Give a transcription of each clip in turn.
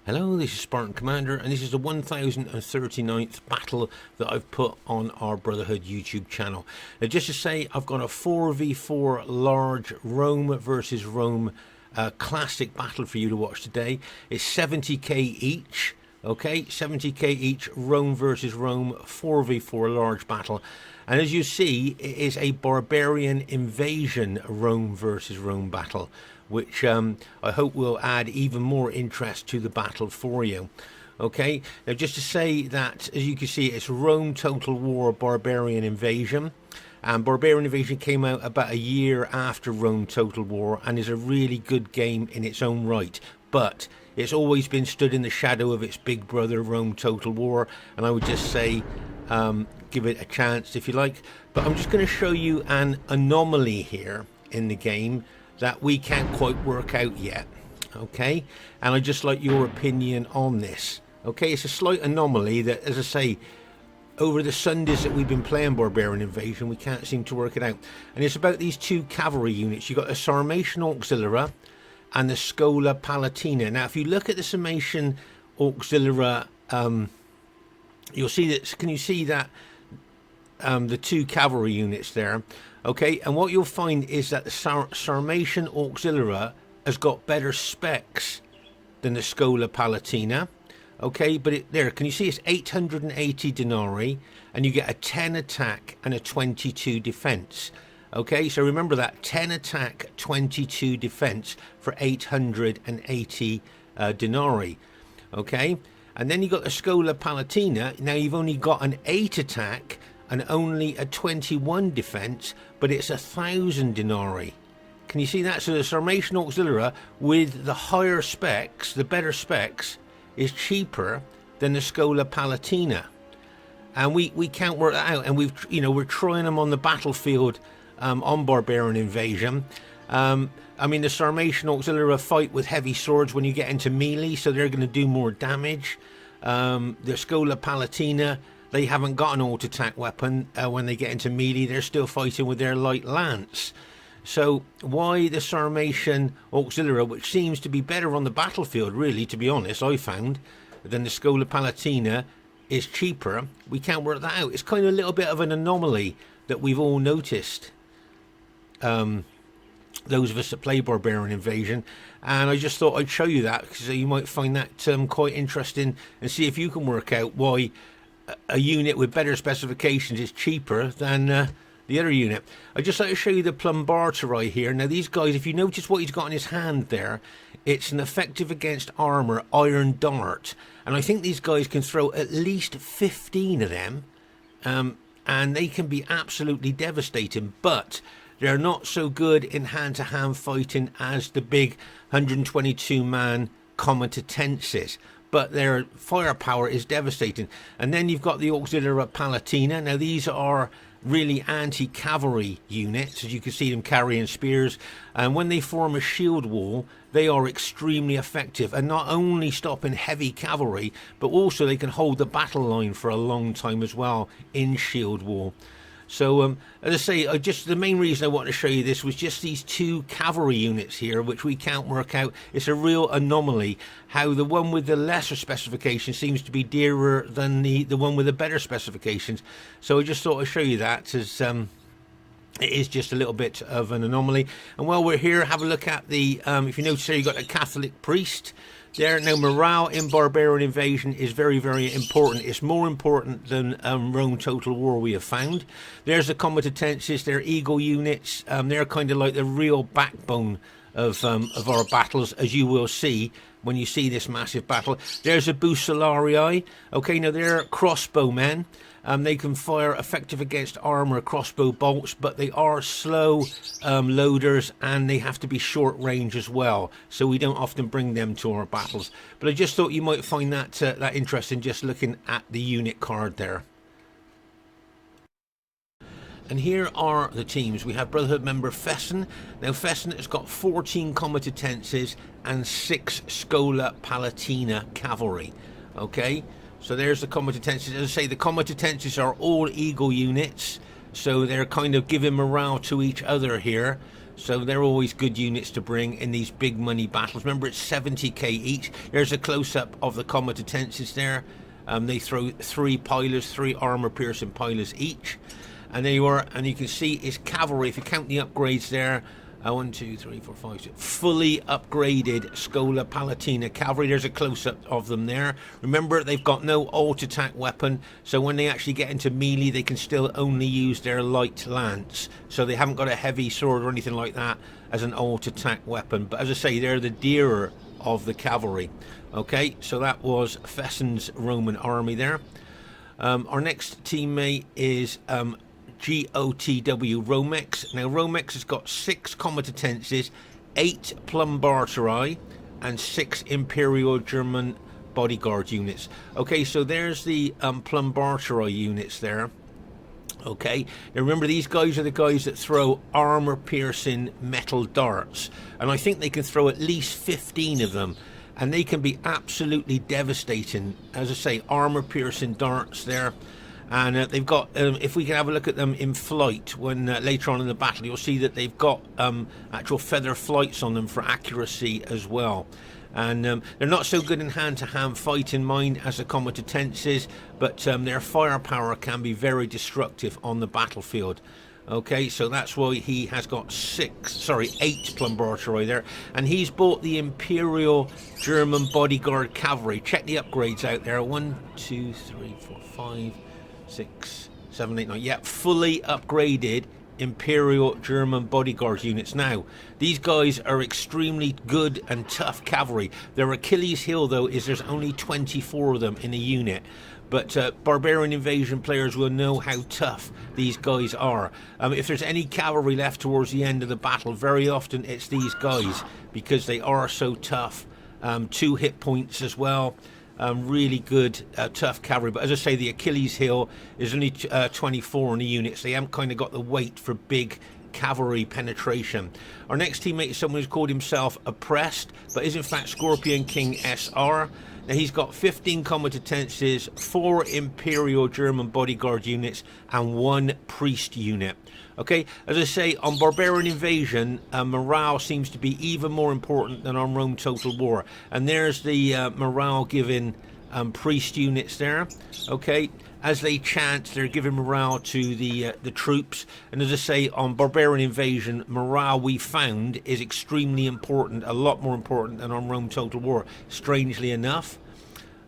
Hello, this is Spartan Commander, and this is the 1039th battle that I've put on our Brotherhood YouTube channel. Now, just to say, I've got a 4v4 large Rome versus Rome classic battle for you to watch today. It's 70k each, okay? 70k each, Rome versus Rome, 4v4 large battle. And as you see, it is a barbarian invasion Rome versus Rome battle, which I hope will add even more interest to the battle for you. Okay, now just to say that, as you can see, it's Rome Total War Barbarian Invasion. And Barbarian Invasion came out about a year after Rome Total War and is a really good game in its own right. But it's always been stood in the shadow of its big brother, Rome Total War. And I would just say, give it a chance if you like. But I'm just going to show you an anomaly here in the game that we can't quite work out yet, okay? And I'd just like your opinion on this, okay? It's a slight anomaly that, as I say, over the Sundays that we've been playing Barbarian Invasion, we can't seem to work it out. And it's about these two cavalry units. You've got the Sarmatian Auxiliary and the Schola Palatina. Now, if you look at the Sarmatian Auxiliary, you'll see that, can you see that, the two cavalry units there? Okay, and what you'll find is that the Sarmatian Auxiliary has got better specs than the Schola Palatina. Okay, but there, can you see it's 880 denarii, and you get a 10 attack and a 22 defense. Okay, so remember that, 10 attack, 22 defense for 880 denarii. Okay, and then you got the Schola Palatina. Now you've only got an 8 attack and only a 21 defense, but it's 1,000 denarii. Can you see that? So the Sarmatian Auxiliary with the higher specs, the better specs, is cheaper than the Schola Palatina. And we can't work that out. And we're trying them on the battlefield on Barbarian Invasion. I mean, the Sarmatian Auxiliary fight with heavy swords when you get into melee, so they're going to do more damage. The Schola Palatina, they haven't got an auto-attack weapon when they get into melee. They're still fighting with their light lance. So why the Sarmatian Auxiliary, which seems to be better on the battlefield, really, to be honest, I found, than the Schola Palatina, is cheaper? We can't work that out. It's kind of a little bit of an anomaly that we've all noticed, those of us that play Barbarian Invasion. And I just thought I'd show you that, because you might find that quite interesting, and see if you can work out why a unit with better specifications is cheaper than the other unit. I'd just like to show you the Plumbarteri here. Now these guys, if you notice what he's got in his hand there, it's an effective against armor iron dart. And I think these guys can throw at least 15 of them. And they can be absolutely devastating. But they're not so good in hand-to-hand fighting as the big 122-man Comitatensis. But their firepower is devastating. And then you've got the Auxiliary Palatina. Now these are really anti-cavalry units, as you can see them carrying spears, and when they form a shield wall, they are extremely effective, and not only stopping heavy cavalry, but also they can hold the battle line for a long time as well in shield wall. So as I say, the main reason I want to show you this was just these two cavalry units here, which we can't work out. It's a real anomaly how the one with the lesser specifications seems to be dearer than the one with the better specifications. So I just thought I'd show you that, as it is just a little bit of an anomaly. And while we're here, have a look at the, if you notice here, you've got a Catholic priest there. Now, morale in Barbarian Invasion is very, very important. It's more important than Rome Total War, we have found. There's the Comitatensis, they're eagle units. They're kind of like the real backbone of our battles, as you will see when you see this massive battle. There's the Bucellarii. Okay, now they're crossbowmen. They can fire effective against armor crossbow bolts, but they are slow loaders, and they have to be short range as well. So we don't often bring them to our battles. But I just thought you might find that that interesting, just looking at the unit card there. And here are the teams. We have Brotherhood member Fesen. Now Fesen has got 14 Comitatenses and 6 Schola Palatina cavalry. Okay, so there's the Comitatenses. As I say, the Comitatenses are all eagle units, so they're kind of giving morale to each other here. So they're always good units to bring in these big money battles. Remember, it's 70k each. There's a close-up of the comitatenses there. They throw 3 pilers, 3 armor-piercing pilers each. And there you are. And you can see it's cavalry. If you count the upgrades there, 1, 2, 3, 4, 5, 6. Fully upgraded Schola Palatina cavalry. There's a close-up of them there. Remember, they've got no alt-attack weapon, so when they actually get into melee, they can still only use their light lance. So they haven't got a heavy sword or anything like that as an alt-attack weapon. But as I say, they're the dearer of the cavalry. Okay, so that was Fesen's Roman army there. Our next teammate is GoTW Romex. Now Romex has got 6 comitatenses, 8 plumbarteri, and 6 Imperial German bodyguard units. Okay, so there's the plumbarteri units there. Okay, now remember, these guys are the guys that throw armor-piercing metal darts, and I think they can throw at least 15 of them, and they can be absolutely devastating. As I say, armor-piercing darts there. And they've got, if we can have a look at them in flight, when later on in the battle, you'll see that they've got actual feather flights on them for accuracy as well. And they're not so good in hand-to-hand fighting, mind, as the comitatenses, but their firepower can be very destructive on the battlefield. Okay, so that's why he has got 8 plumbarteri there, and he's bought the Imperial German bodyguard cavalry. Check the upgrades out there. 1, 2, 3, 4, 5, 6, 7, 8, 9. Yeah, fully upgraded Imperial German bodyguard units. Now, these guys are extremely good and tough cavalry. Their Achilles heel, though, is there's only 24 of them in a unit. But Barbarian Invasion players will know how tough these guys are. If there's any cavalry left towards the end of the battle, very often it's these guys, because they are so tough. 2 hit points as well. Really good, tough cavalry. But as I say, the Achilles heel is only 24 in the units. They haven't kind of got the weight for big cavalry penetration. Our next teammate is someone who's called himself Oppressed, but is in fact Scorpion King SR. Now he's got 15 comitatenses, 4 Imperial German bodyguard units, and 1 priest unit. Okay, as I say, on Barbarian Invasion, morale seems to be even more important than on Rome Total War. And there's the morale-giving priest units there. Okay, as they chant, they're giving morale to the troops. And as I say, on Barbarian Invasion, morale, we found, is extremely important, a lot more important than on Rome Total War, strangely enough.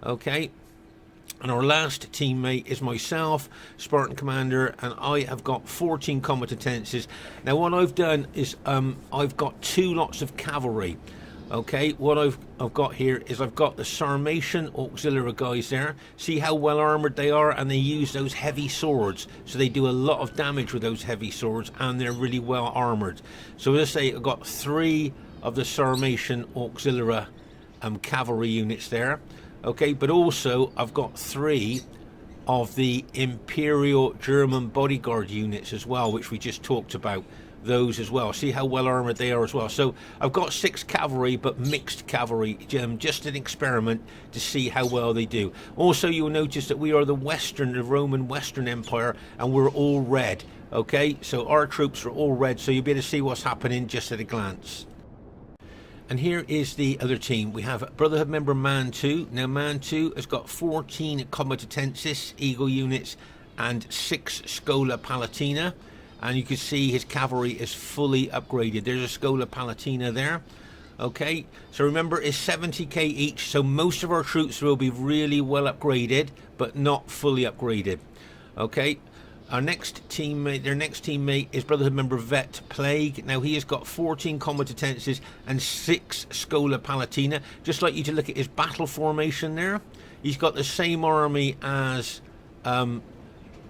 Okay. And our last teammate is myself, Spartan Commander, and I have got 14 comitatenses. Now what I've done is I've got 2 lots of cavalry. Okay, what I've got here is I've got the Sarmatian auxiliary guys there. See how well armored they are, and they use those heavy swords, so they do a lot of damage with those heavy swords, and they're really well armored. So as I say, I've got 3 of the Sarmatian auxiliary cavalry units there. Okay, but also I've got 3 of the Imperial German bodyguard units as well, which we just talked about. Those as well. See how well armored they are as well. So I've got 6 cavalry, but mixed cavalry, just an experiment to see how well they do. Also, you'll notice that we are the Roman Western Empire, and we're all red. Okay, so our troops are all red, so you'll be able to see what's happening just at a glance. And here is the other team. We have Brotherhood member Mantu. Now Mantu has got 14 comitatensis, eagle units, and 6 Schola Palatina. And you can see his cavalry is fully upgraded. There's a Schola Palatina there. Okay, so remember, it's 70k each, so most of our troops will be really well upgraded, but not fully upgraded. Okay. Their next teammate is Brotherhood member Vet Plague. Now he has got 14 comitatenses and 6 Schola Palatina. Just like you to look at his battle formation there. He's got the same army as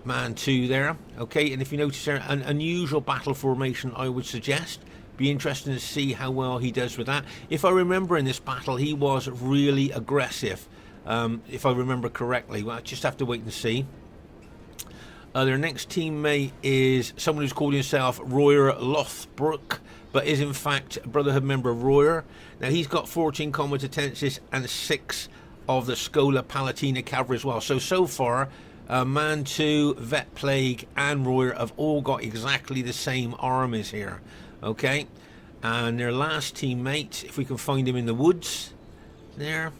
Mantu there. Okay, and if you notice there, an unusual battle formation, I would suggest. Be interesting to see how well he does with that. If I remember, in this battle, he was really aggressive. If I remember correctly. Well, I just have to wait and see. Their next teammate is someone who's called himself Royer Lothbrook, but is in fact a Brotherhood member Royer. Now he's got 14 comitatensis and 6 of the Schola Palatina cavalry as well. So far, Mantu, Vet Plague, and Royer have all got exactly the same armies here. Okay, and their last teammate, if we can find him in the woods, there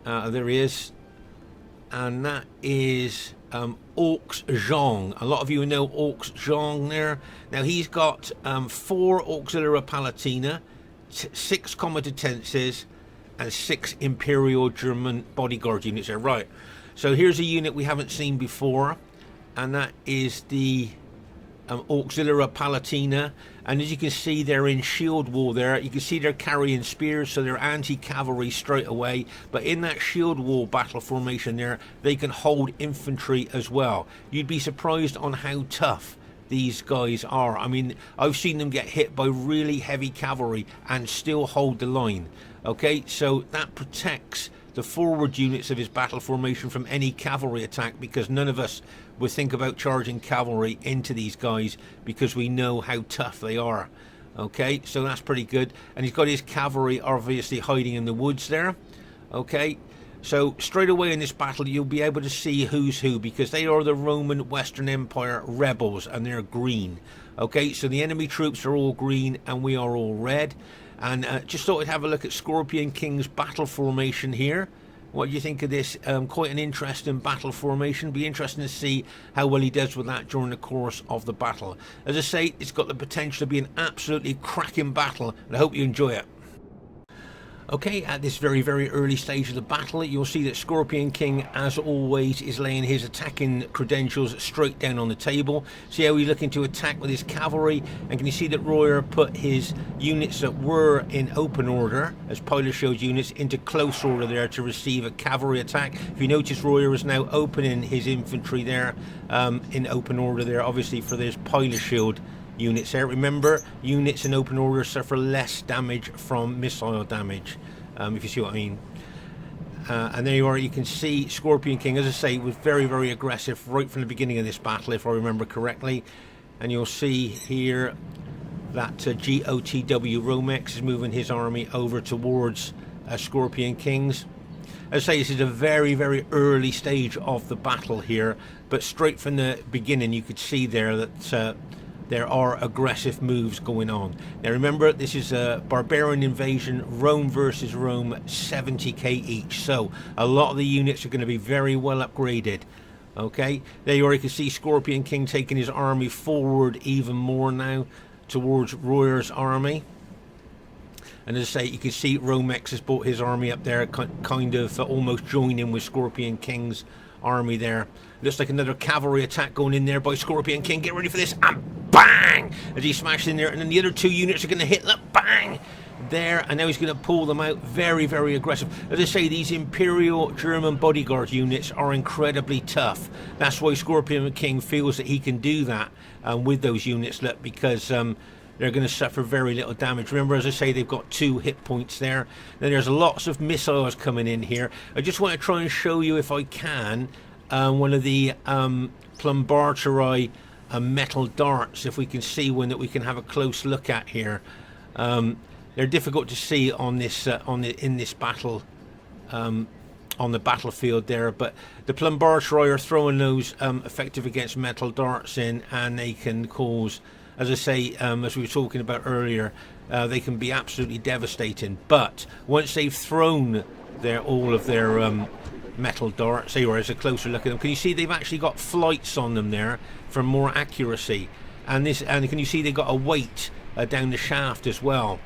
he is, and that is Joung. A lot of you know Joung there. Now he's got 4 Auxiliary Palatina, 6 Comitatenses, and 6 Imperial German bodyguard units there. Right, so here's a unit we haven't seen before, and that is the Auxiliary Palatina, and as you can see, they're in shield wall there. You can see they're carrying spears, so they're anti-cavalry straight away, but in that shield wall battle formation there, they can hold infantry as well. You'd be surprised on how tough these guys are. I mean, I've seen them get hit by really heavy cavalry and still hold the line. Okay, so that protects the forward units of his battle formation from any cavalry attack, because none of us would think about charging cavalry into these guys because we know how tough they are. Okay, so that's pretty good. And he's got his cavalry obviously hiding in the woods there. Okay, so straight away in this battle you'll be able to see who's who, because they are the Roman Western Empire rebels and they're green. Okay, so the enemy troops are all green and we are all red. And just thought I'd have a look at Scorpion King's battle formation here. What do you think of this? Quite an interesting battle formation. Be interesting to see how well he does with that during the course of the battle. As I say, it's got the potential to be an absolutely cracking battle, and I hope you enjoy it. Okay, at this very, very early stage of the battle, you'll see that Scorpion King, as always, is laying his attacking credentials straight down on the table. See how he's looking to attack with his cavalry, and can you see that Royer put his units that were in open order, as Pilot showed units, into close order there to receive a cavalry attack. If you notice, Royer is now opening his infantry there in open order there, obviously for this Pilot shield units there. Remember, units in open order suffer less damage from missile damage, if you see what I mean. And there you are. You can see Scorpion King, as I say, was very, very aggressive right from the beginning of this battle, if I remember correctly. And you'll see here that GoTW Romex is moving his army over towards Scorpion King's. As I say, this is a very, very early stage of the battle here, but straight from the beginning you could see there that there are aggressive moves going on. Now remember, this is a barbarian invasion, Rome versus Rome, 70k each, so a lot of the units are going to be very well upgraded. Okay, there you are. You can see Scorpion King taking his army forward even more now towards Royer's army. And as I say, you can see Romex has brought his army up there, kind of almost joining with Scorpion King's army there. Looks like another cavalry attack going in there by Scorpion King. Get ready for this, and bang! As he smashed in there, and then the other 2 units are going to hit that, bang! There, and now he's going to pull them out. Very, very aggressive. As I say, these Imperial German bodyguard units are incredibly tough. That's why Scorpion King feels that he can do that with those units, look, because they're going to suffer very little damage. Remember, as I say, they've got 2 hit points there. Then there's lots of missiles coming in here. I just want to try and show you, if I can, one of the Plumbarteri metal darts, if we can see one that we can have a close look at here. They're difficult to see on this in this battle, on the battlefield there, but the Plumbarteri are throwing those effective against metal darts in, and they can cause, as I say, as we were talking about earlier, they can be absolutely devastating. But once they've thrown all of their metal darts, there is a closer look at them. Can you see they've actually got flights on them there for more accuracy? And can you see they've got a weight down the shaft as well,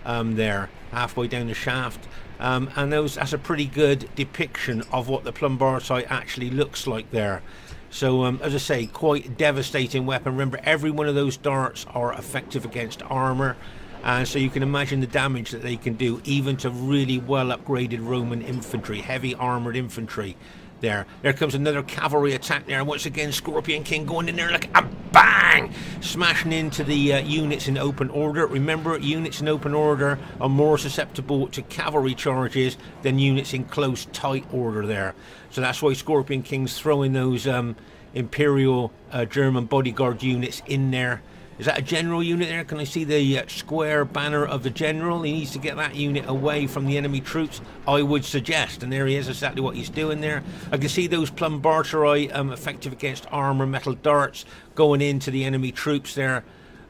there, halfway down the shaft. And that's a pretty good depiction of what the Plumbarteri actually looks like there. So, as I say, quite devastating weapon. Remember, every one of those darts are effective against armour. And so you can imagine the damage that they can do, even to really well upgraded Roman infantry, heavy armoured infantry there. There comes another cavalry attack there. And once again, Scorpion King going in there like a bang! Smashing into the units in open order. Remember, units in open order are more susceptible to cavalry charges than units in close, tight order there. So that's why Scorpion King's throwing those Imperial German bodyguard units in there. Is that a general unit there? Can I see the square banner of the general? He needs to get that unit away from the enemy troops, I would suggest. And there he is, exactly what he's doing there. I can see those Plumbarteri effective against armour metal darts going into the enemy troops there.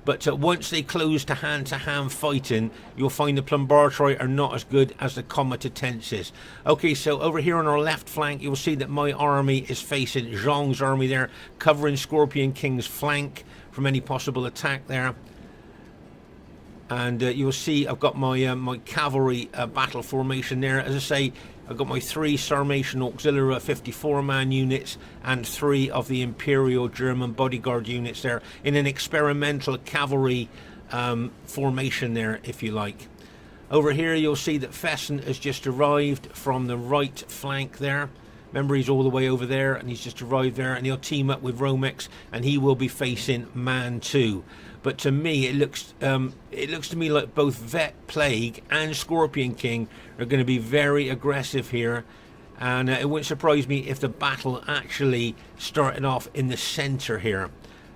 But once they close to hand fighting, you'll find the Plumbartoi are not as good as the Comitatenses. Okay, so over here on our left flank, you'll see that my army is facing Joung's army there, covering Scorpion King's flank from any possible attack there. And you'll see I've got my my cavalry battle formation there. As I say, I've got my 3 Sarmatian Auxiliary 54-man units and 3 of the Imperial German bodyguard units there in an experimental cavalry formation there, if you like. Over here you'll see that Fesen has just arrived from the right flank there. Remember, he's all the way over there and he's just arrived there, and he'll team up with Romex and he will be facing Mantu. But to me, it looks to me like both Vet Plague and Scorpion King are going to be very aggressive here, and it wouldn't surprise me if the battle actually started off in the centre here.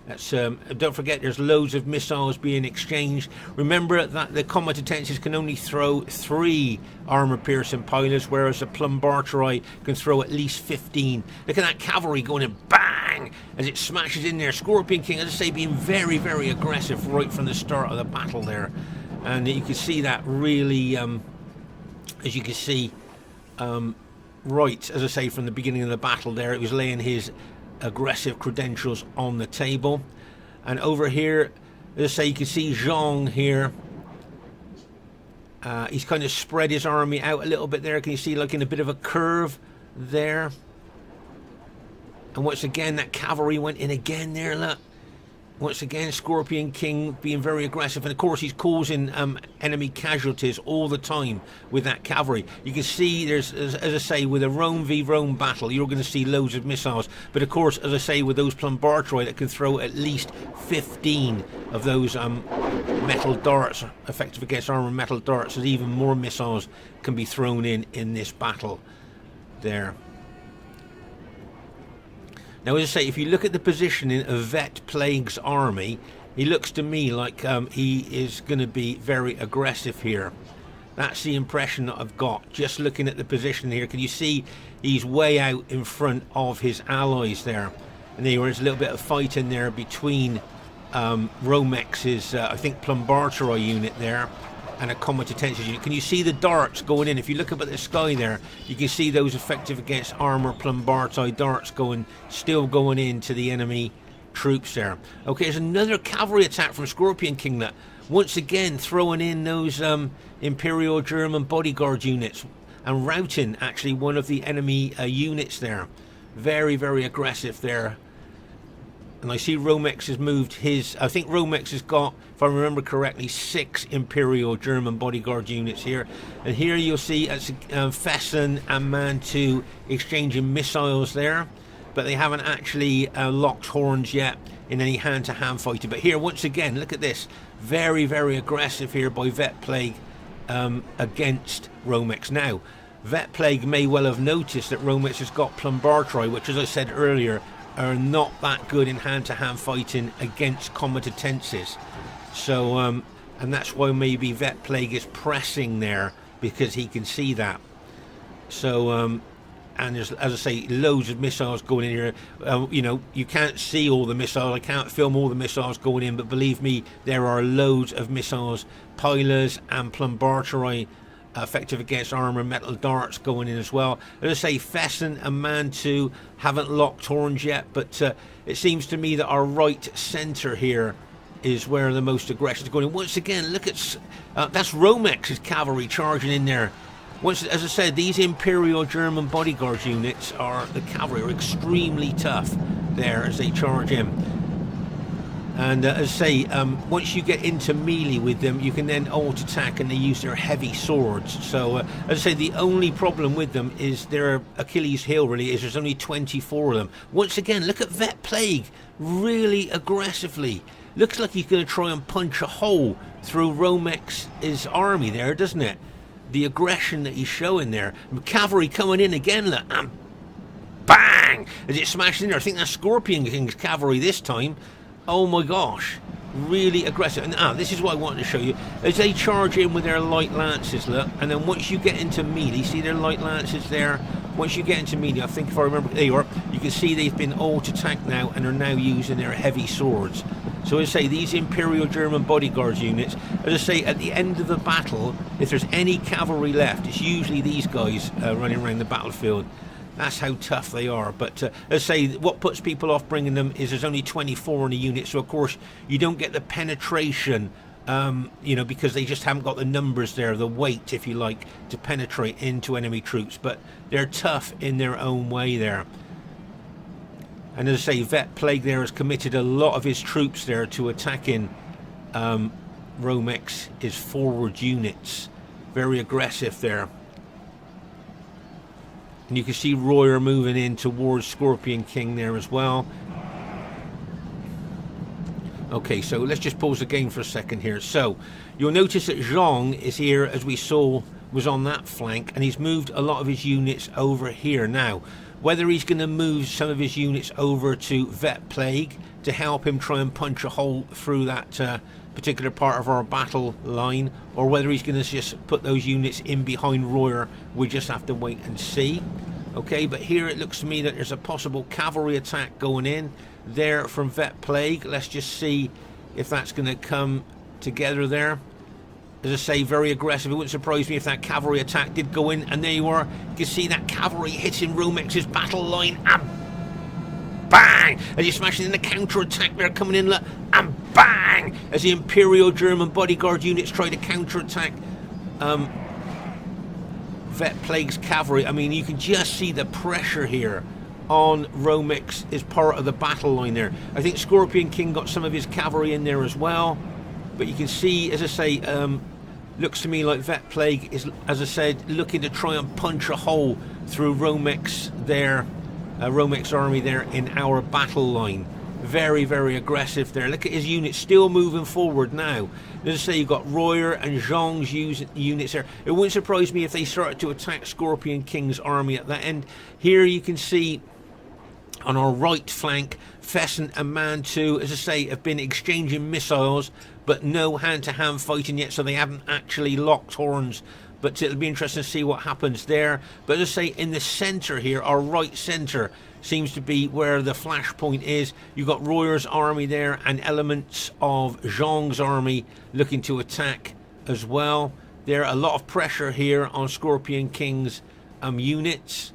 That's don't forget, there's loads of missiles being exchanged. Remember that the Comitatenses can only throw 3 armor-piercing pilots, whereas the Plumbartoi can throw at least 15. Look at that cavalry going in, bang, as it smashes in there. Scorpion King, as I say, being very, very aggressive right from the start of the battle there. And you can see that really, as you can see, right, as I say, from the beginning of the battle there, it was laying his aggressive credentials on the table. And over here, as I say, you can see Joung here. He's kind of spread his army out a little bit there. Can you see, like, in a bit of a curve there? And once again, that cavalry went in again there, look. Once again, Scorpion King being very aggressive, and of course he's causing enemy casualties all the time with that cavalry. You can see there's, as I say, with a Rome v Rome battle, you're going to see loads of missiles. But of course, as I say, with those Plumbartoi that can throw at least 15 of those metal darts, effective against armor metal darts, there's even more missiles can be thrown in this battle there. Now, as I say, if you look at the positioning of Vet Plague's army, he looks to me like he is going to be very aggressive here. That's the impression that I've got, just looking at the position here. Can you see he's way out in front of his allies there? And there is a little bit of fight in there between Romex's, I think, Plumbartoi unit there, and a Comitatenses unit. Can you see the darts going in? If you look up at the sky there, you can see those effective against armor Plumbartoi darts still going into the enemy troops there. Okay, there's another cavalry attack from Scorpion King that once again throwing in those Imperial German bodyguard units and routing actually one of the enemy units there. Very, very aggressive there. And I see Romex has moved his, I think Romex has got, if I remember correctly, 6 Imperial German bodyguard units here. And here you'll see Fesen and Mantu exchanging missiles there. But they haven't actually locked horns yet in any hand-to-hand fighting. But here, once again, look at this. Very, very aggressive here by Vet Plague against Romex. Now, Vet Plague may well have noticed that Romex has got Plumbartoi, which, as I said earlier, are not that good in hand-to-hand fighting against Comitatenses. So, and that's why maybe Vet Plague is pressing there, because he can see that. So, and there's, as I say, loads of missiles going in here. You know, you can't see all the missiles. I can't film all the missiles going in, but believe me, there are loads of missiles, Pilers and Plumbartoi, effective against armor metal darts going in as well. As I say, Fesen and Mantu haven't locked horns yet, but it seems to me that our right centre here is where the most aggression is going in. Once again, look at that's Romex's cavalry charging in there. Once, as I said, these Imperial German bodyguard units the cavalry are extremely tough there as they charge in. And as I say, once you get into melee with them, you can then alt-attack and they use their heavy swords. So, as I say, the only problem with them is their Achilles heel really is there's only 24 of them. Once again, look at Vet Plague, really aggressively. Looks like he's going to try and punch a hole through Romex's army there, doesn't it? The aggression that he's showing there. Cavalry coming in again, look, and bang! As it smashed in there. I think that's Scorpion King's cavalry this time. Oh my gosh, really aggressive. And this is what I wanted to show you. As they charge in with their light lances, look, and then once you get into melee, see their light lances there, Once you get into media, I think if I remember, there you are, you can see they've been alt-attacked now and are now using their heavy swords. So as I say, these Imperial German bodyguard units, as I say, at the end of the battle, if there's any cavalry left, it's usually these guys running around the battlefield. That's how tough they are. But as I say, what puts people off bringing them is there's only 24 in a unit, so of course you don't get the penetration, you know, because they just haven't got the numbers there, the weight, if you like, to penetrate into enemy troops. But they're tough in their own way there. And as I say, Vet Plague there has committed a lot of his troops there to attacking Romex, his forward units. Very aggressive there. And you can see Royer moving in towards Scorpion King there as well. Okay, so let's just pause the game for a second here. So you'll notice that Joung is here, as we saw, was on that flank, and he's moved a lot of his units over here. Now, whether he's going to move some of his units over to Vet Plague to help him try and punch a hole through that particular part of our battle line, or whether he's going to just put those units in behind Royer, we just have to wait and see. Okay, but here it looks to me that there's a possible cavalry attack going in there from Vet Plague. Let's just see if that's going to come together there. As I say, very aggressive. It wouldn't surprise me if that cavalry attack did go in, and there you are. You can see that cavalry hitting Romex's battle line, and bang! As he's smashing in the counter-attack, they're coming in, and bang! As the Imperial German bodyguard units try to counter-attack Vet Plague's cavalry. I mean, you can just see the pressure here on Romex is part of the battle line there. I think Scorpion King got some of his cavalry in there as well. But you can see, as I say, looks to me like Vet Plague is, as I said, looking to try and punch a hole through Romex there, Romex army there in our battle line. Very, very aggressive there. Look at his units still moving forward now. As I say, you've got Royer and Joung's units there. It wouldn't surprise me if they started to attack Scorpion King's army at that end. Here you can see on our right flank, Fesen and Mantu, as I say, have been exchanging missiles, but no hand-to-hand fighting yet, so they haven't actually locked horns. But it'll be interesting to see what happens there. But as I say, in the centre here, our right centre seems to be where the flashpoint is. You've got Royer's army there and elements of Joung's army looking to attack as well. There a lot of pressure here on Scorpion King's units.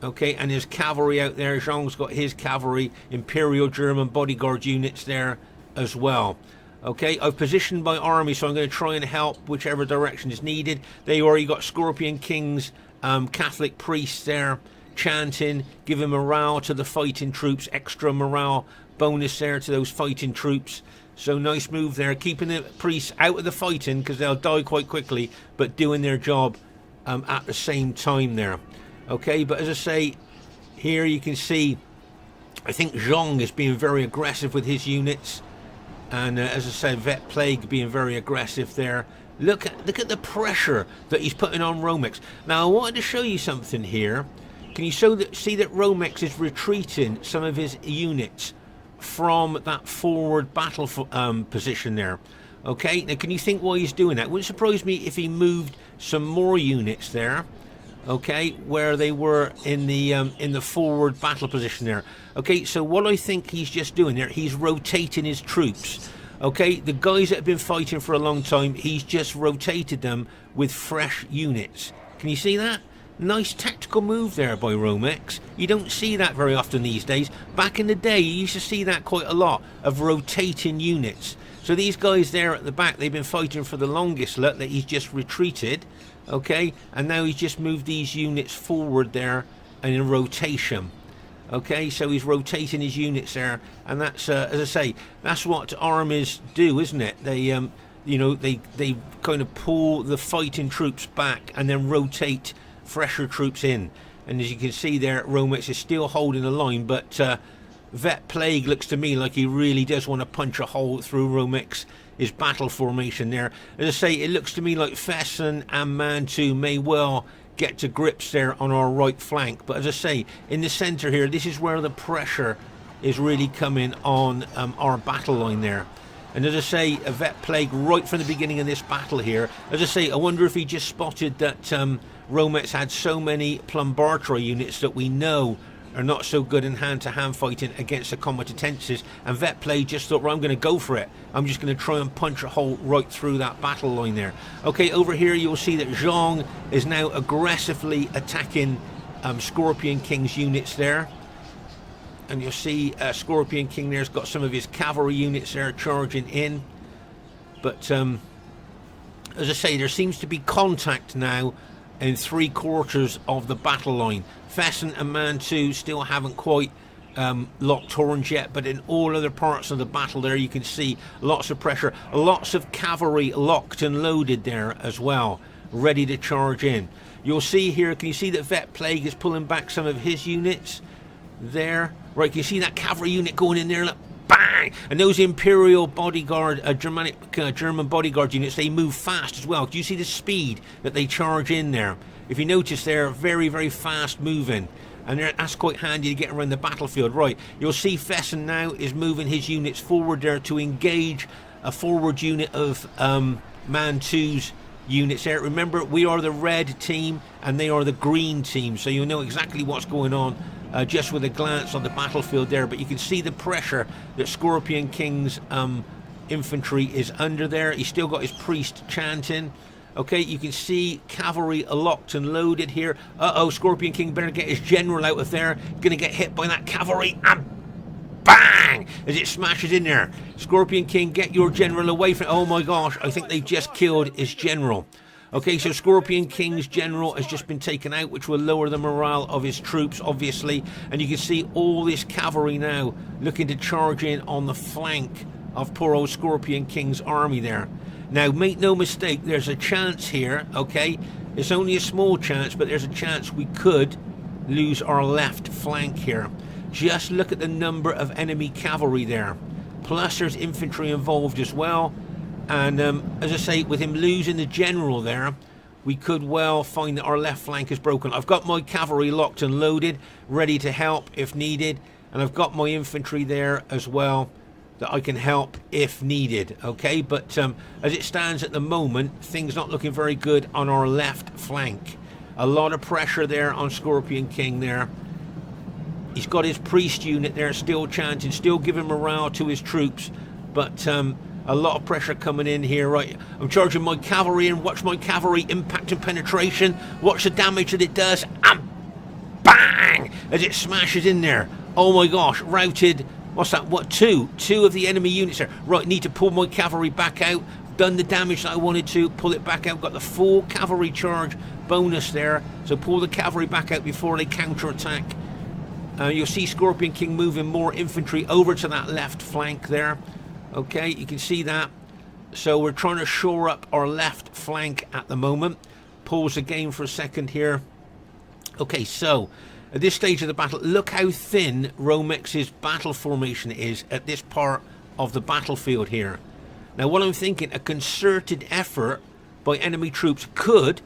Okay, and his cavalry out there. Joung's got his cavalry, Imperial German bodyguard units there as well. Okay, I've positioned my army, so I'm going to try and help whichever direction is needed. There you are, you got Scorpion King's Catholic priests there chanting, giving morale to the fighting troops, extra morale bonus there to those fighting troops. So nice move there, keeping the priests out of the fighting because they'll die quite quickly, but doing their job at the same time there. Okay, but as I say, here you can see, I think Joung is being very aggressive with his units. And as I said, Vet Plague being very aggressive there. Look at the pressure that he's putting on Romex. Now, I wanted to show you something here. Can you see that Romex is retreating some of his units from that forward battle position there? Okay, now can you think why he's doing that? It wouldn't surprise me if he moved some more units there. Okay, where they were in the forward battle position there. Okay, so what I think he's just doing there, he's rotating his troops. Okay, the guys that have been fighting for a long time, he's just rotated them with fresh units. Can you see that? Nice tactical move there by Romex. You don't see that very often these days. Back in the day, you used to see that quite a lot, of rotating units. So these guys there at the back, they've been fighting for the longest, look, that he's just retreated. Okay, and now he's just moved these units forward there and in rotation. Okay, so he's rotating his units there, and that's as I say, that's what armies do, isn't it? They you know, they kind of pull the fighting troops back and then rotate fresher troops in. And as you can see there, Romex is still holding the line, but Vet Plague looks to me like he really does want to punch a hole through Romex, his battle formation there. As I say, it looks to me like Fesen and Mantu may well get to grips there on our right flank. But as I say, in the centre here, this is where the pressure is really coming on our battle line there. And as I say, a Vet Plague right from the beginning of this battle here. As I say, I wonder if he just spotted that Romex had so many Plumbartry units that we know are not so good in hand-to-hand fighting against the comitatenses, and Vet Play just thought, well, I'm going to go for it. I'm just going to try and punch a hole right through that battle line there. Okay, over here you'll see that Joung is now aggressively attacking Scorpion King's units there. And you'll see Scorpion King there's got some of his cavalry units there charging in. But as I say, there seems to be contact now in 3/4 of the battle line. Fesen and Mantu still haven't quite locked horns yet, but in all other parts of the battle there you can see lots of pressure, lots of cavalry locked and loaded there as well, ready to charge in. You'll see here, can you see that Vet Plague is pulling back some of his units there? Right, can you see that cavalry unit going in there? Look, bang! And those Imperial bodyguard, German bodyguard units, they move fast as well. Do you see the speed that they charge in there? If you notice, they're very, very fast moving. And that's quite handy to get around the battlefield. Right, you'll see Fesen now is moving his units forward there to engage a forward unit of Mantu's units there. Remember, we are the red team and they are the green team, so you'll know exactly what's going on just with a glance on the battlefield there. But you can see the pressure that Scorpion King's infantry is under there. He's still got his priest chanting. Okay, you can see cavalry locked and loaded here. Uh-oh, Scorpion King better get his general out of there. Gonna get hit by that cavalry, and bang! As it smashes in there. Scorpion King, get your general away from... Oh my gosh, I think they just killed his general. Okay, so Scorpion King's general has just been taken out, which will lower the morale of his troops, obviously. And you can see all this cavalry now looking to charge in on the flank of poor old Scorpion King's army there. Now, make no mistake, there's a chance here, okay? It's only a small chance, but there's a chance we could lose our left flank here. Just look at the number of enemy cavalry there. Plus, there's infantry involved as well. And as I say, with him losing the general there, we could well find that our left flank is broken. I've got my cavalry locked and loaded, ready to help if needed. And I've got my infantry there as well, that I can help if needed, okay? But as it stands at the moment, things not looking very good on our left flank. A lot of pressure there on Scorpion King there. He's got his priest unit there still chanting, still giving morale to his troops, but a lot of pressure coming in here. Right, I'm charging my cavalry in. Watch my cavalry impact and penetration. Watch the damage that it does, and bang! As it smashes in there. Oh my gosh, routed. What's that? What, two of the enemy units there. Right, need to pull my cavalry back out. Done the damage that I wanted to. Pull it back out. Got the full cavalry charge bonus there. So pull the cavalry back out before they counter-attack. You'll see Scorpion King moving more infantry over to that left flank there. Okay, you can see that. So we're trying to shore up our left flank at the moment. Pause the game for a second here. Okay, so at this stage of the battle, look how thin Romex's battle formation is at this part of the battlefield here. Now, what I'm thinking, a concerted effort by enemy troops could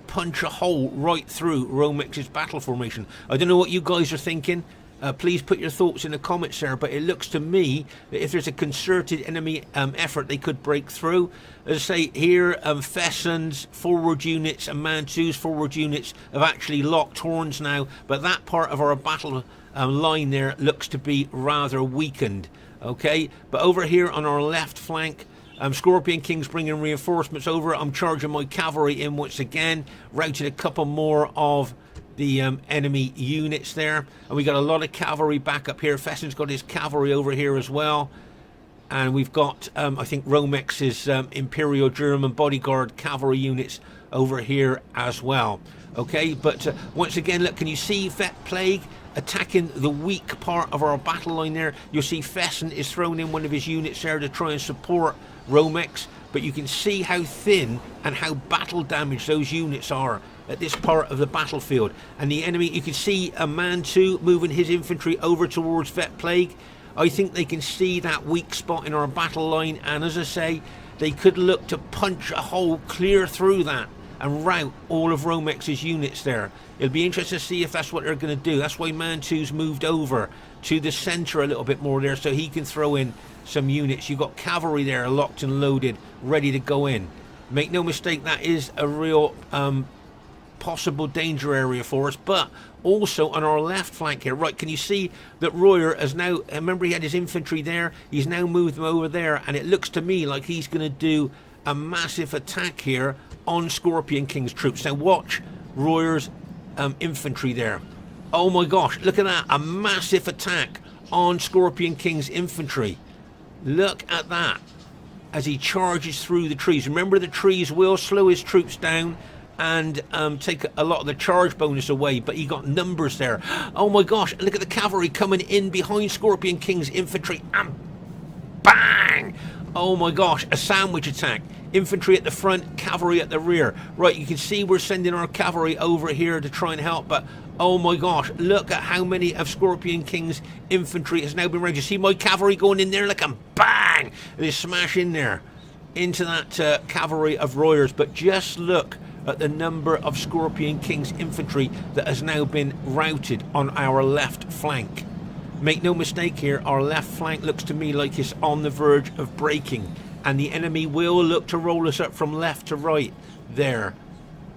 punch a hole right through Romex's battle formation. I don't know what you guys are thinking. Please put your thoughts in the comments there, but it looks to me that if there's a concerted enemy effort, they could break through. As I say here, Fesen's forward units and Mantu's forward units have actually locked horns now, but that part of our battle line there looks to be rather weakened. Okay, but over here on our left flank, Scorpion King's bringing reinforcements over. I'm charging my cavalry in once again, routed a couple more of the enemy units there, and we got a lot of cavalry back up here. Fesen's got his cavalry over here as well, and we've got I think Romex's Imperial German bodyguard cavalry units over here as well. Okay, but once again, look, can you see Vet Plague attacking the weak part of our battle line there? You'll see Fesen is throwing in one of his units there to try and support Romex, but you can see how thin and how battle damaged those units are at this part of the battlefield. And the enemy, you can see a Mantu moving his infantry over towards Vet Plague. I think they can see that weak spot in our battle line, and as I say, they could look to punch a hole clear through that and rout all of Romex's units there. It'll be interesting to see if that's what they're going to do. That's why Mantu's moved over to the centre a little bit more there, so he can throw in some units. You've got cavalry there locked and loaded, ready to go in. Make no mistake, that is a real possible danger area for us, but also on our left flank here. Right, can you see that Royer has now, remember he had his infantry there, he's now moved them over there, and it looks to me like he's going to do a massive attack here on Scorpion King's troops. Now watch Royer's infantry there. Oh my gosh, look at that, a massive attack on Scorpion King's infantry. Look at that as he charges through the trees. Remember, the trees will slow his troops down and take a lot of the charge bonus away, but he got numbers there. Oh my gosh, look at the cavalry coming in behind Scorpion King's infantry, and bang! Oh my gosh, a sandwich attack. Infantry at the front, cavalry at the rear. Right, you can see we're sending our cavalry over here to try and help, but oh my gosh, look at how many of Scorpion King's infantry has now been ready. You see my cavalry going in there, like a bang! They smash in there into that cavalry of Royers, but just look at the number of Scorpion King's infantry that has now been routed on our left flank. Make no mistake here, our left flank looks to me like it's on the verge of breaking, and the enemy will look to roll us up from left to right there.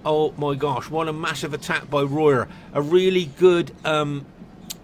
Oh my gosh, what a massive attack by Royer. A really good,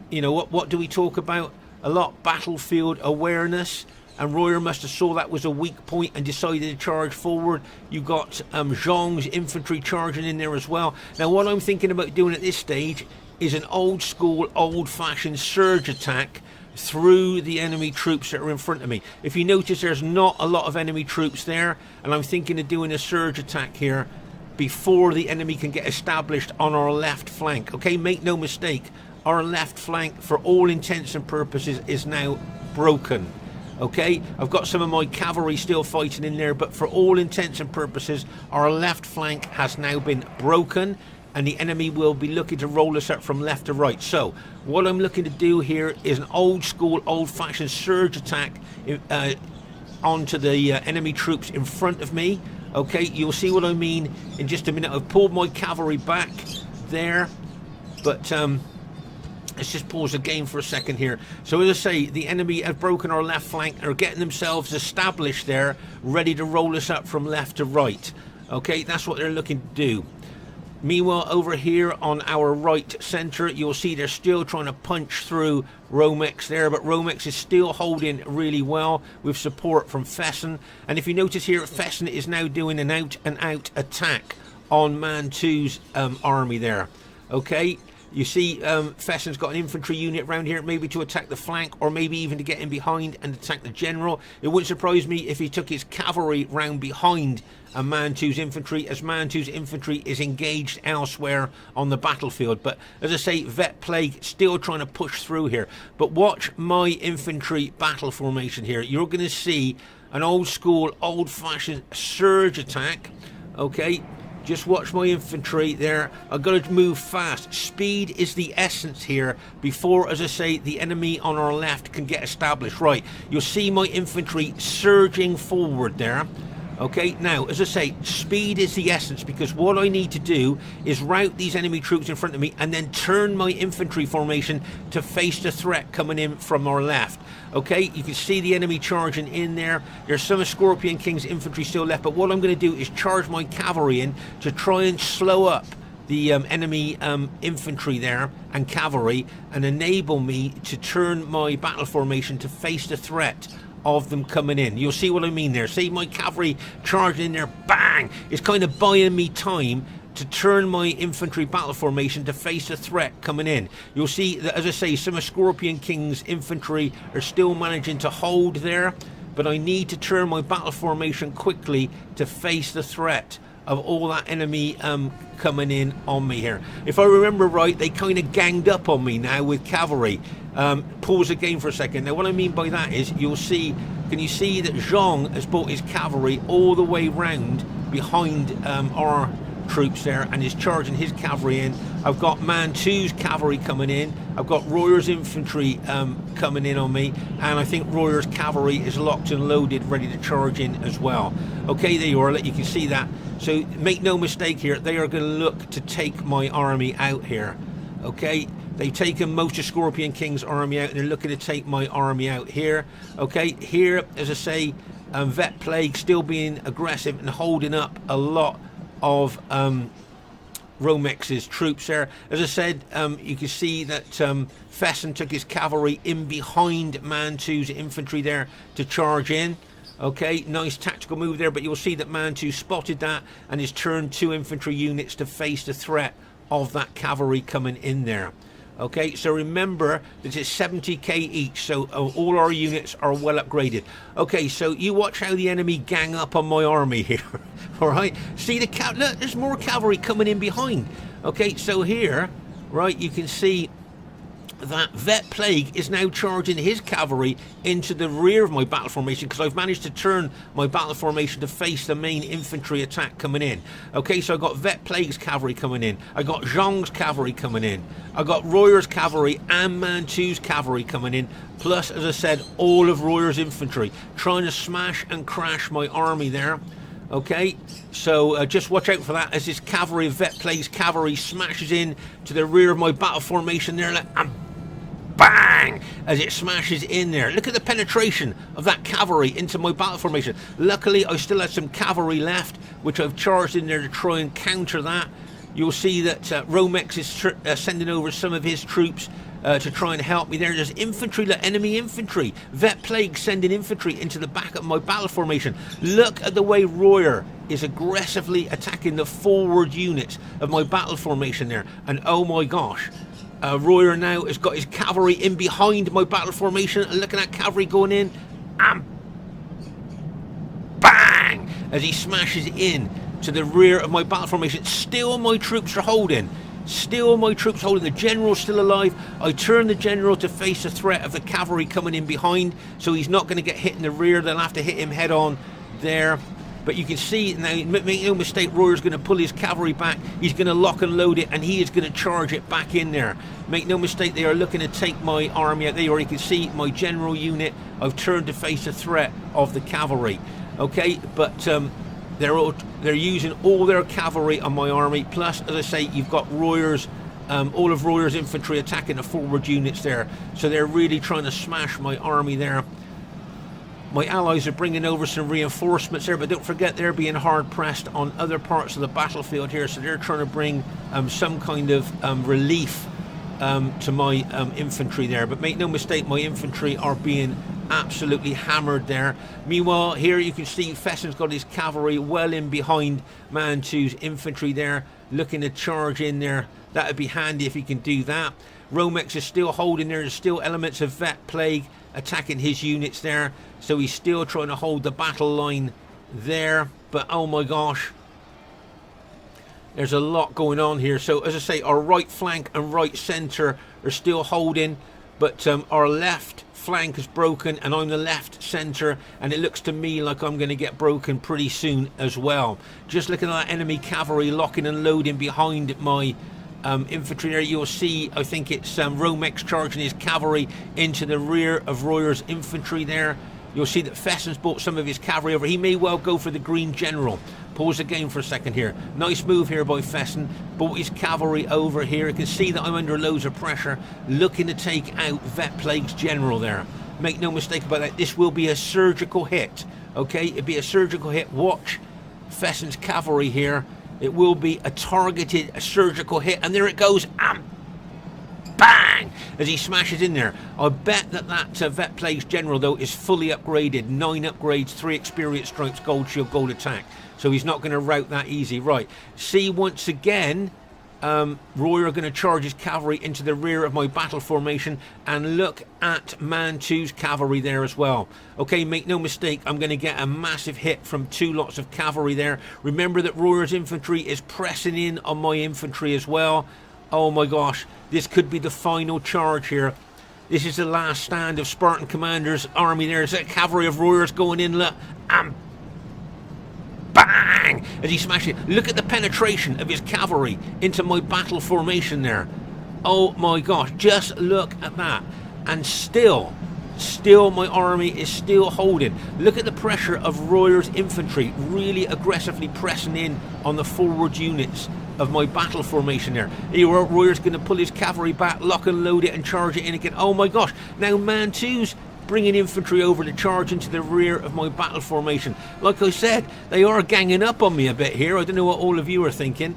you know, what do we talk about a lot? Battlefield awareness. And Royer must have saw that was a weak point and decided to charge forward. You got Joung's infantry charging in there as well. Now what I'm thinking about doing at this stage is an old school, old fashioned surge attack through the enemy troops that are in front of me. If you notice, there's not a lot of enemy troops there, and I'm thinking of doing a surge attack here before the enemy can get established on our left flank. Okay, make no mistake, our left flank for all intents and purposes is now broken. Okay, I've got some of my cavalry still fighting in there, but for all intents and purposes our left flank has now been broken, and the enemy will be looking to roll us up from left to right. So what I'm looking to do here is an old school, old fashioned surge attack onto the enemy troops in front of me. Okay, you'll see what I mean in just a minute. I've pulled my cavalry back there, but let's just pause the game for a second here. So as I say, the enemy have broken our left flank, are getting themselves established there, ready to roll us up from left to right. Okay, that's what they're looking to do. Meanwhile, over here on our right centre, you'll see they're still trying to punch through Romex there, but Romex is still holding really well with support from Fesen. And if you notice here, Fesen is now doing an out-and-out attack on Mantu's army there. Okay, you see Fesen's got an infantry unit around here, maybe to attack the flank, or maybe even to get in behind and attack the general. It wouldn't surprise me if he took his cavalry round behind Mantu's infantry, as Mantu's infantry is engaged elsewhere on the battlefield. But as I say, Vet Plague still trying to push through here. But watch my infantry battle formation here. You're going to see an old school, old fashioned surge attack. Okay, just watch my infantry there. I've got to move fast. Speed is the essence here before, as I say, the enemy on our left can get established. Right, you'll see my infantry surging forward there. Okay, now, as I say, speed is the essence, because what I need to do is rout these enemy troops in front of me and then turn my infantry formation to face the threat coming in from our left. Okay, you can see the enemy charging in there. There's some of Scorpion King's infantry still left, but what I'm going to do is charge my cavalry in to try and slow up the enemy infantry there and cavalry, and enable me to turn my battle formation to face the threat of them coming in. You'll see what I mean there. See my cavalry charging in there, bang! It's kind of buying me time to turn my infantry battle formation to face the threat coming in. You'll see that, as I say, some of Scorpion King's infantry are still managing to hold there, but I need to turn my battle formation quickly to face the threat of all that enemy coming in on me here. If I remember right, they kind of ganged up on me now with cavalry. Pause the game for a second. Now what I mean by that is, you'll see, can you see that Joung has brought his cavalry all the way round behind our troops there and is charging his cavalry in. I've got Mantu's cavalry coming in. I've got Royer's infantry coming in on me, and I think Royer's cavalry is locked and loaded, ready to charge in as well. Okay, there you are. You can see that. So make no mistake here, they are going to look to take my army out here. Okay, they've taken most of Scorpion King's army out, and they're looking to take my army out here. Okay, here, as I say, Vet Plague still being aggressive and holding up a lot of Romex's troops there. As I said, you can see that Fesen took his cavalry in behind Mantu's infantry there to charge in. Okay, nice tactical move there, but you'll see that Mantu spotted that and has turned 2 infantry units to face the threat of that cavalry coming in there. Okay, so remember that it's 70k each, so all our units are well upgraded. Okay, so you watch how the enemy gang up on my army here. All right, see the look, there's more cavalry coming in behind. Okay, so here, right, you can see that Vet Plague is now charging his cavalry into the rear of my battle formation, because I've managed to turn my battle formation to face the main infantry attack coming in. Okay, so I got Vet Plague's cavalry coming in, I got Joung's cavalry coming in, I got Royer's cavalry and Mantu's cavalry coming in, plus, as I said, all of Royer's infantry trying to smash and crash my army there. Okay, so just watch out for that as this cavalry, Vet Plague's cavalry, smashes in to the rear of my battle formation there, and bang, as it smashes in there. Look at the penetration of that cavalry into my battle formation. Luckily, I still had some cavalry left, which I've charged in there to try and counter that. You'll see that Romex is sending over some of his troops to try and help me there. There's infantry, enemy infantry. Vet Plague sending infantry into the back of my battle formation. Look at the way Royer is aggressively attacking the forward units of my battle formation there. And oh my gosh, Royer now has got his cavalry in behind my battle formation, and looking at cavalry going in, and bang, as he smashes in to the rear of my battle formation. Still my troops are holding. Still my troops holding. The general's still alive. I turn the general to face the threat of the cavalry coming in behind, so he's not going to get hit in the rear. They'll have to hit him head on there. But you can see now, make no mistake, Royer's going to pull his cavalry back. He's going to lock and load it, and he is going to charge it back in there. Make no mistake, they are looking to take my army out. There you can see my general unit. I've turned to face the threat of the cavalry. Okay, but they're using all their cavalry on my army. Plus, as I say, you've got Royer's, all of Royer's infantry attacking the forward units there. So they're really trying to smash my army there. My allies are bringing over some reinforcements there, but don't forget they're being hard pressed on other parts of the battlefield here, so they're trying to bring some kind of relief to my infantry there. But make no mistake, my infantry are being absolutely hammered there. Meanwhile, here you can see Fesen's got his cavalry well in behind Mantu's infantry there, looking to charge in there. That would be handy if he can do that. Romex is still holding there. There's still elements of Vet Plague attacking his units there, so he's still trying to hold the battle line there. But oh my gosh, there's a lot going on here. So as I say, our right flank and right center are still holding, but our left flank is broken, and I'm the left center, and it looks to me like I'm going to get broken pretty soon as well. Just looking at that enemy cavalry locking and loading behind my infantry there, you'll see, I think it's Romex charging his cavalry into the rear of Royer's infantry there. You'll see that Fesen's brought some of his cavalry over. He may well go for the green general. Pause the game for a second here. Nice move here by Fesen. Brought his cavalry over here. You can see that I'm under loads of pressure, looking to take out Vet Plague's general there. Make no mistake about that. This will be a surgical hit. Okay, it'll be a surgical hit. Watch Fesen's cavalry here. It will be a targeted, surgical hit, and there it goes, and bang, as he smashes in there. I bet that Vet Plague's general, though, is fully upgraded. 9 upgrades, 3 experience stripes, gold shield, gold attack. So he's not going to rout that easy. Right, see, once again, Royer are going to charge his cavalry into the rear of my battle formation, and look at Mantu's cavalry there as well. Okay, make no mistake, I'm going to get a massive hit from 2 lots of cavalry there. Remember that Royer's infantry is pressing in on my infantry as well. Oh my gosh, this could be the final charge here. This is the last stand of Spartan Commander's army there. There's a cavalry of Royers going in, look, and bang, as he smashes it. Look at the penetration of his cavalry into my battle formation there. Oh my gosh, just look at that. And still my army is still holding. Look at the pressure of Royer's infantry really aggressively pressing in on the forward units of my battle formation there. Royer's going to pull his cavalry back, lock and load it, and charge it in again. Oh my gosh, now Mantu's bringing infantry over to charge into the rear of my battle formation. Like I said, they are ganging up on me a bit here. I don't know what all of you are thinking.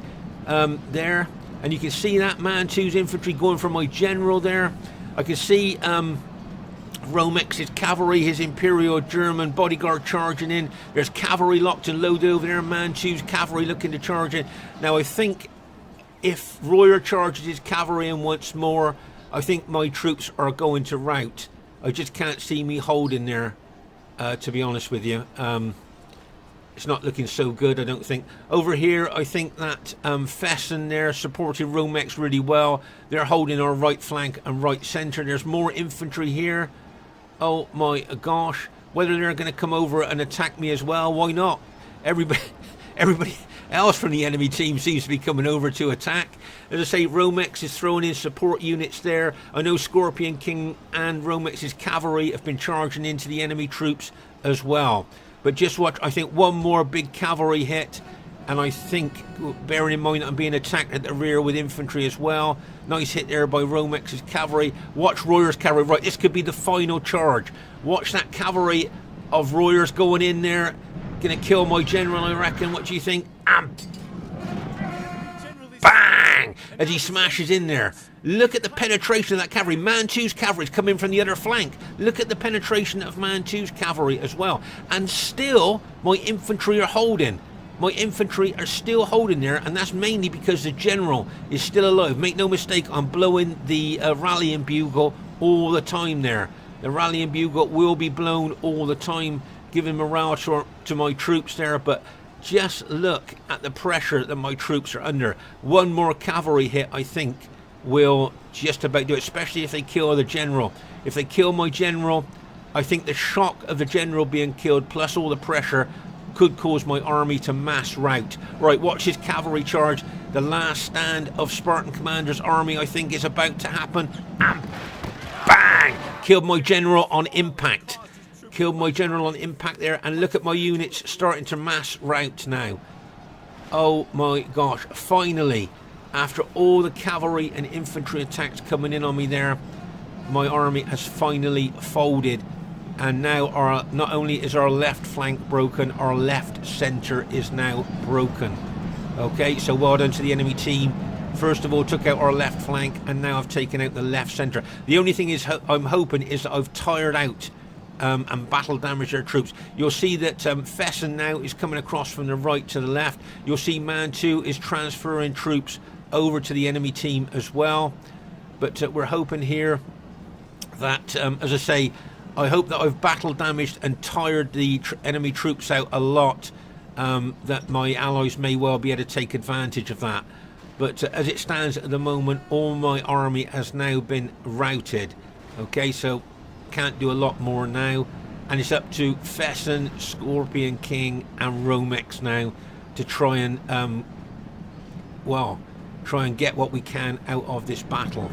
there. And you can see that Mantu's infantry going for my general there. I can see Romex's cavalry, his Imperial German bodyguard charging in. There's cavalry locked and loaded over there. Mantu's cavalry looking to charge in. Now I think if Royer charges his cavalry in once more, I think my troops are going to rout. I just can't see me holding there, to be honest with you. It's not looking so good, I don't think. Over here, I think that Fesen there supported Romex really well. They're holding our right flank and right centre. There's more infantry here. Oh my gosh. Whether they're going to come over and attack me as well, why not? Everybody else from the enemy team seems to be coming over to attack. As I say, Romex is throwing in support units there. I know Scorpion King and Romex's cavalry have been charging into the enemy troops as well. But just watch, I think one more big cavalry hit, and I think, bearing in mind that I'm being attacked at the rear with infantry as well. Nice hit there by Romex's cavalry. Watch Royer's cavalry. Right, this could be the final charge. Watch that cavalry of Royer's going in there. Gonna kill my general, I reckon. What do you think? Bang! As he smashes in there. Look at the penetration of that cavalry. Mantu's cavalry is coming from the other flank. Look at the penetration of Mantu's cavalry as well. And still, my infantry are holding. My infantry are still holding there, and that's mainly because the general is still alive. Make no mistake, I'm blowing the rallying bugle all the time there. The rallying bugle will be blown all the time, giving morale to my troops there, but just look at the pressure that my troops are under. One more cavalry hit, I think, will just about do it, especially if they kill the general. If they kill my general, I think the shock of the general being killed plus all the pressure could cause my army to mass rout. Right, watch his cavalry charge. The last stand of Spartan Commander's army, I think, is about to happen. Bang! Killed my general on impact. Killed my general on impact there, and look at my units starting to mass rout now. Oh my gosh, finally, after all the cavalry and infantry attacks coming in on me there, my army has finally folded, and now not only is our left flank broken, our left centre is now broken. Okay, so well done to the enemy team. First of all, took out our left flank, and now I've taken out the left centre. The only thing is, I'm hoping is that I've tired out and battle damage their troops. You'll see that Fesen now is coming across from the right to the left. You'll see Mantu is transferring troops over to the enemy team as well. But we're hoping here that, as I say, I hope that I've battle damaged and tired the enemy troops out a lot, that my allies may well be able to take advantage of that. But as it stands at the moment, all my army has now been routed. Okay, so can't do a lot more now, and it's up to Fesen, Scorpion King and Romex now to try and try and get what we can out of this battle.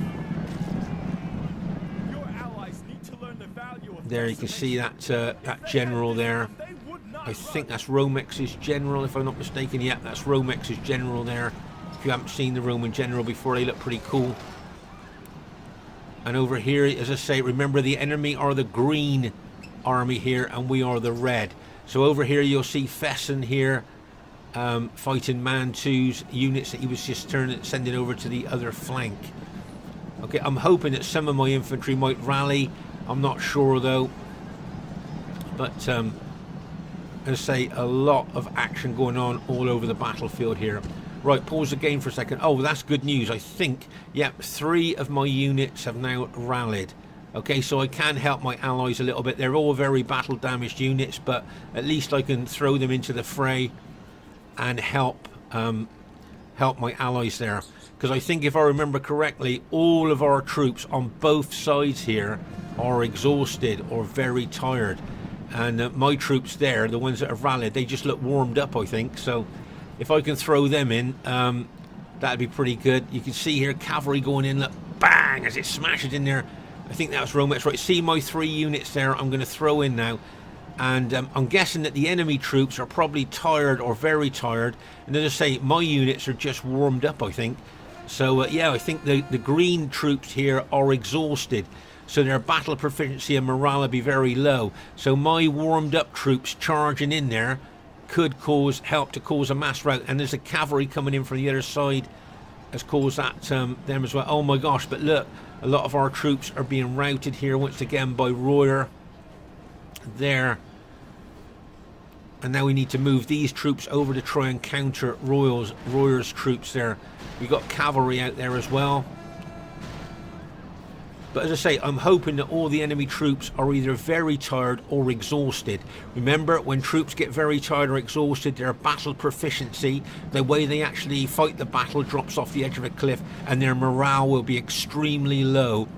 There you can see that that general there. I think that's Romex's general, if I'm not mistaken. Yeah, that's Romex's general there. If you haven't seen the Roman general before, they look pretty cool. And over here, as I say, remember the enemy are the green army here, and we are the red. So over here you'll see Fesen here fighting Mantu's units that he was just sending over to the other flank. Okay, I'm hoping that some of my infantry might rally. I'm not sure though. But as I say, a lot of action going on all over the battlefield here. Right, pause the game for a second. Oh, that's good news. I think, yep, 3 of my units have now rallied. Okay, so I can help my allies a little bit. They're all very battle damaged units, but at least I can throw them into the fray and help my allies there. Because I think, if I remember correctly, all of our troops on both sides here are exhausted or very tired. And my troops there, the ones that have rallied, they just look warmed up, I think. So if I can throw them in, that'd be pretty good. You can see here cavalry going in, look, bang, as it smashes in there. I think that was Romex. Right, see my 3 units there I'm going to throw in now. And I'm guessing that the enemy troops are probably tired or very tired. And as I say, my units are just warmed up, I think. So, yeah, I think the green troops here are exhausted. So their battle proficiency and morale will be very low. So my warmed up troops charging in there could help to cause a mass rout. And there's a cavalry coming in from the other side, has caused that them as well. Oh my gosh, but look, a lot of our troops are being routed here once again by Royer there. And now we need to move these troops over to try and counter Royer's troops there. We've got cavalry out there as well. But as I say, I'm hoping that all the enemy troops are either very tired or exhausted. Remember, when troops get very tired or exhausted, their battle proficiency, the way they actually fight the battle, drops off the edge of a cliff, and their morale will be extremely low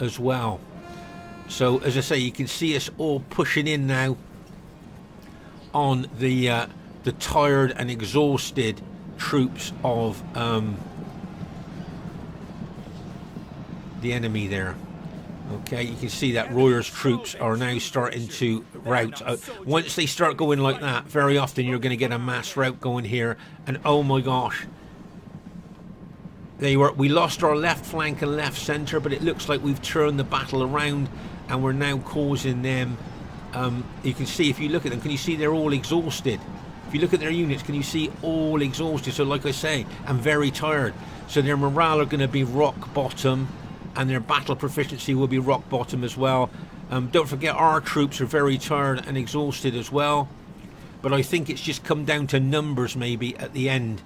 as well. So, as I say, you can see us all pushing in now on the tired and exhausted troops of the enemy there. Okay, you can see that Royer's troops are now starting to rout. Once they start going like that, very often you're going to get a mass rout going here. And oh my gosh, we lost our left flank and left centre, but it looks like we've turned the battle around and we're now causing them. You can see, if you look at them, can you see they're all exhausted? If you look at their units, can you see all exhausted? So like I say, and very tired. So their morale are going to be rock bottom, and their battle proficiency will be rock bottom as well. Don't forget, our troops are very tired and exhausted as well. But I think it's just come down to numbers maybe at the end.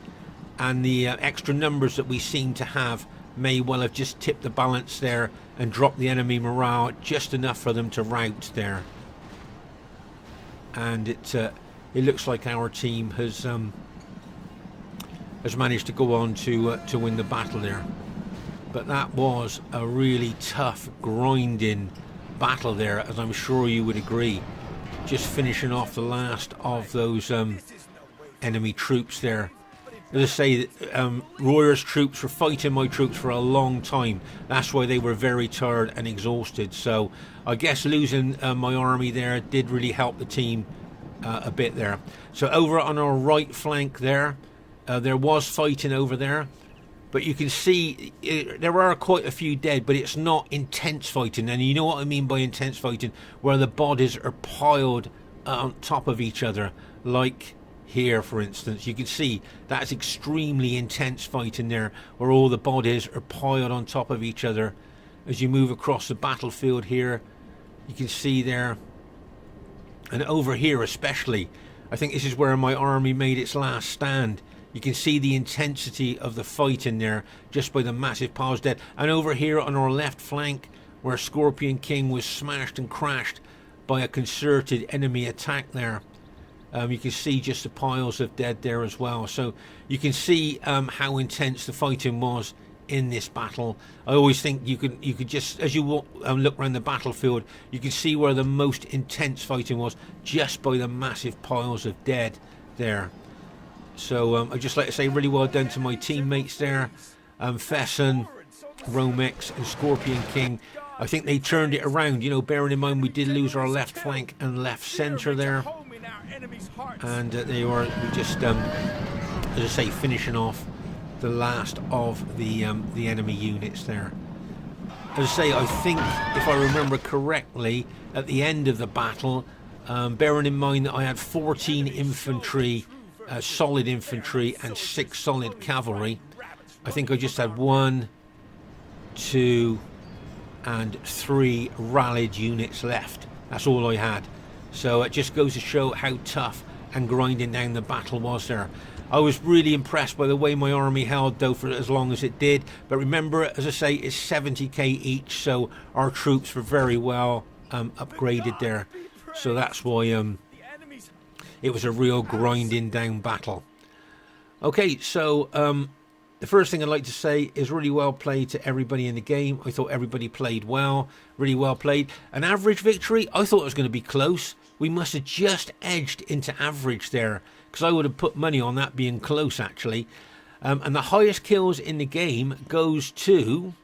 And the extra numbers that we seem to have may well have just tipped the balance there and dropped the enemy morale just enough for them to rout there. And it looks like our team has managed to go on to win the battle there. But that was a really tough, grinding battle there, as I'm sure you would agree. Just finishing off the last of those enemy troops there. As I say, Royer's troops were fighting my troops for a long time. That's why they were very tired and exhausted. So I guess losing my army there did really help the team a bit there. So over on our right flank there was fighting over there. But you can see there are quite a few dead, but it's not intense fighting. And you know what I mean by intense fighting, where the bodies are piled on top of each other, like here, for instance. You can see that's extremely intense fighting there, where all the bodies are piled on top of each other. As you move across the battlefield here, you can see there, and over here especially, I think this is where my army made its last stand. You can see the intensity of the fight in there just by the massive piles dead. And over here on our left flank, where Scorpion King was smashed and crashed by a concerted enemy attack there, you can see just the piles of dead there as well. So you can see how intense the fighting was in this battle. I always think you could just, as you look around the battlefield, you can see where the most intense fighting was just by the massive piles of dead there. So I'd just like to say really well done to my teammates there, Fesen, Romex and Scorpion King. I think they turned it around, you know, bearing in mind we did lose our left flank and left centre there. And we just, as I say, finishing off the last of the enemy units there. As I say, I think, if I remember correctly, at the end of the battle, bearing in mind that I had 14 infantry, solid infantry and 6 solid cavalry, I think I just had 1, 2 and 3 rallied units left. That's all I had. So it just goes to show how tough and grinding down the battle was there. I was really impressed by the way my army held though for as long as it did. But remember, as I say, it's 70k each, so our troops were very well upgraded there. So that's why it was a real grinding down battle. Okay, so the first thing I'd like to say is really well played to everybody in the game. I thought everybody played well, really well played. An average victory, I thought it was going to be close. We must have just edged into average there, because I would have put money on that being close actually. And the highest kills in the game goes to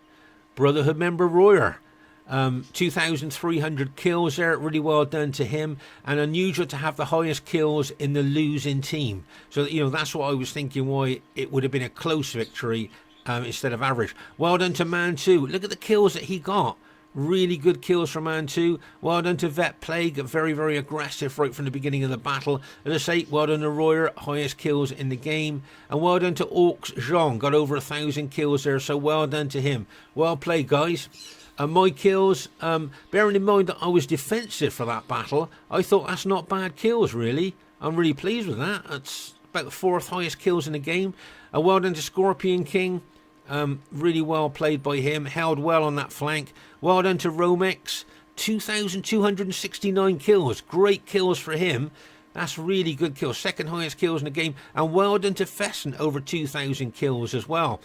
Brotherhood member Royer. 2,300 kills there, really well done to him, and unusual to have the highest kills in the losing team. So, you know, that's what I was thinking, why it would have been a close victory instead of average. Well done to Mantu. Look at the kills that he got. Really good kills from Mantu. Well done to Vet Plague, very, very aggressive right from the beginning of the battle. As I say, well done to Royer, highest kills in the game. And well done to Orcs Joung, got over 1,000 kills there, so well done to him. Well played, guys. My kills, bearing in mind that I was defensive for that battle, I thought that's not bad kills, really. I'm really pleased with that. That's about the 4th highest kills in the game. Well done to Scorpion King. Really well played by him. Held well on that flank. Well done to Romex. 2,269 kills. Great kills for him. That's really good kills. 2nd highest kills in the game. And well done to Fesen. Over 2,000 kills as well.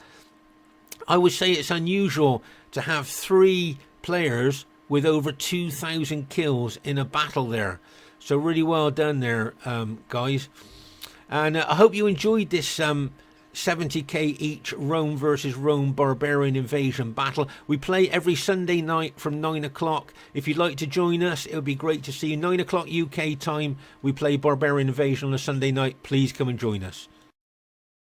I would say it's unusual to have 3 players with over 2,000 kills in a battle there. So really well done there, guys. And I hope you enjoyed this 70k each Rome versus Rome Barbarian Invasion battle. We play every Sunday night from 9 o'clock. If you'd like to join us, it would be great to see you. 9 o'clock UK time, we play Barbarian Invasion on a Sunday night. Please come and join us.